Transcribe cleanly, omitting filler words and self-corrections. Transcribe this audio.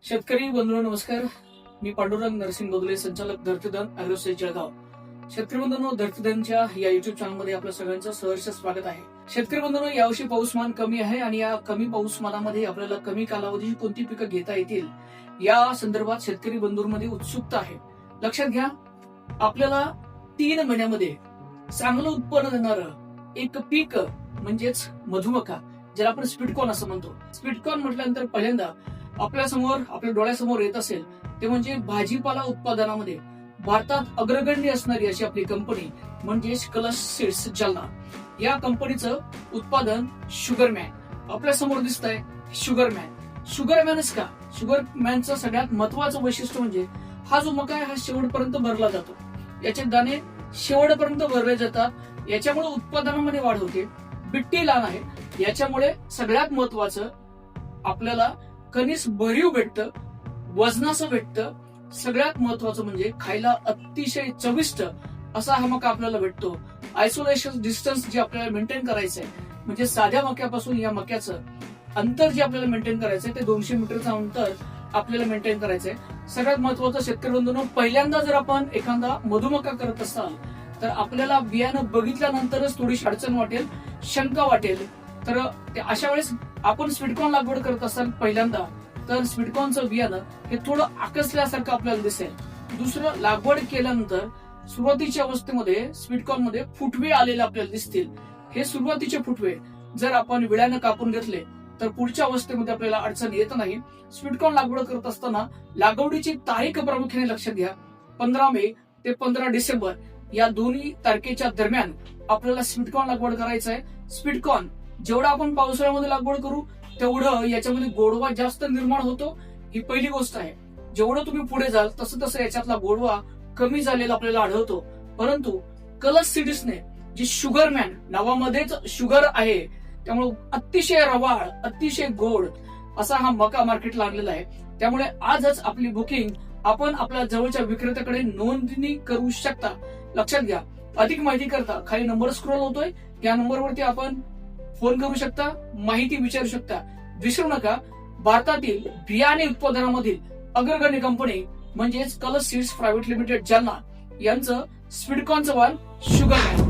शेतकरी बंधूंनो नमस्कार. मी पांडुरंग नरसिंह बोदले, संचालक धरतीधन अॅग्रोसेज जळगाव. शेतकरी बंधूंनो, धरतीधनच्या या युट्यूब चॅनलमध्ये आपल्या सगळ्यांचं सहर्ष स्वागत आहे. शेतकरी बंधूंनो, यावर्षी पाऊसमान कमी आहे आणि या कमी पाऊसमानामध्ये आपल्याला कमी कालावधीची कोणती पिकं घेता येतील या संदर्भात शेतकरी बंधूंमध्ये उत्सुकता आहे. लक्षात घ्या, आपल्याला 3 महिन्यामध्ये चांगलं उत्पन्न देणारं एक पीक म्हणजेच मधुमका, ज्याला आपण स्वीटकॉर्न असं म्हणतो. स्वीटकॉर्न म्हटल्यानंतर पहिल्यांदा आपल्या डोळ्यासमोर येत असेल ते म्हणजे भाजीपाला उत्पादनामध्ये भारतात अग्रगण्य असणारी अशी आपली कंपनी म्हणजेच कलश सीड्स जालना. या कंपनीचं उत्पादन शुगरमॅन आपल्या समोर दिसत आहे. शुगरमॅनच का? शुगरमॅनचं सगळ्यात महत्वाचं वैशिष्ट्य म्हणजे हा जो मका आहे हा शेवटपर्यंत भरला जातो. याचे दाणे शेवटपर्यंत भरले जातात. याच्यामुळे उत्पादनामध्ये वाढ होते. बिट्टी लहान आहे. याच्यामुळे सगळ्यात महत्वाचं आपल्याला कणीस भरीव भेटतं, वजनाचं भेटतं. सगळ्यात महत्वाचं म्हणजे खायला अतिशय चविष्ट असा हा मका आपल्याला भेटतो. आयसोलेशन डिस्टन्स जे आपल्याला मेंटेन करायचंय म्हणजे साध्या मक्यापासून या मक्याचं अंतर जे आपल्याला मेंटेन करायचंय ते 200 मीटरचं अंतर आपल्याला मेंटेन करायचंय. सगळ्यात महत्वाचं शेतकरी बंधूंनो, पहिल्यांदा जर आपण एखादा मधुमका करत असाल तर आपल्याला बियाणं बघितल्यानंतरच थोडीशी अडचण वाटेल, शंका वाटेल. तर अशा वेळेस आपण स्वीटकॉर्न लागवड करत असाल पहिल्यांदा, तर स्वीटकॉर्नचं बियाणं हे थोडं आकसल्यासारखं आपल्याला दिसेल. दुसरं, लागवड केल्यानंतर सुरुवातीच्या अवस्थेमध्ये स्वीटकॉर्न मध्ये फुटवे आलेले आपल्याला दिसतील. हे सुरुवातीचे फुटवे जर आपण विळ्यानं कापून घेतले तर पुढच्या अवस्थेमध्ये आपल्याला अडचण येत नाही. स्वीटकॉर्न लागवड करत असताना लागवडीची तारीख प्रामुख्याने लक्षात घ्या. 15 मे ते 15 डिसेंबर या दोन्ही तारखेच्या दरम्यान आपल्याला स्वीटकॉर्न लागवड करायचं आहे. स्वीटकॉर्न जेवढं आपण पावसाळ्यामध्ये लागवड करू तेवढं याच्यामध्ये गोडवा जास्त निर्माण होतो. ही पहिली गोष्ट आहे. जेवढं तुम्ही पुढे जाल तसं तसं याच्यातला गोडवा कमी झालेला आपल्याला आढळतो. परंतु कलश सीड्सने जी शुगरमॅन नावामध्येच शुगर आहे त्यामुळे अतिशय रवाळ, अतिशय गोड असा हा मका मार्केटला आणलेला आहे. त्यामुळे आजच आपली बुकिंग आपण आपल्या जवळच्या विक्रेत्याकडे नोंदणी करू शकता. लक्षात घ्या, अधिक माहिती करता खाली नंबर स्क्रोल होतोय, या नंबरवरती आपण फोन करू शकता, माहिती विचारू शकता. विसरू नका, भारतातील बियाणे उत्पादनामधील अग्रगण्य कंपनी म्हणजेच कलश सीड्स प्रायव्हेट लिमिटेड जालना यांचं स्वीटकॉर्नचं वाण शुगरमॅन.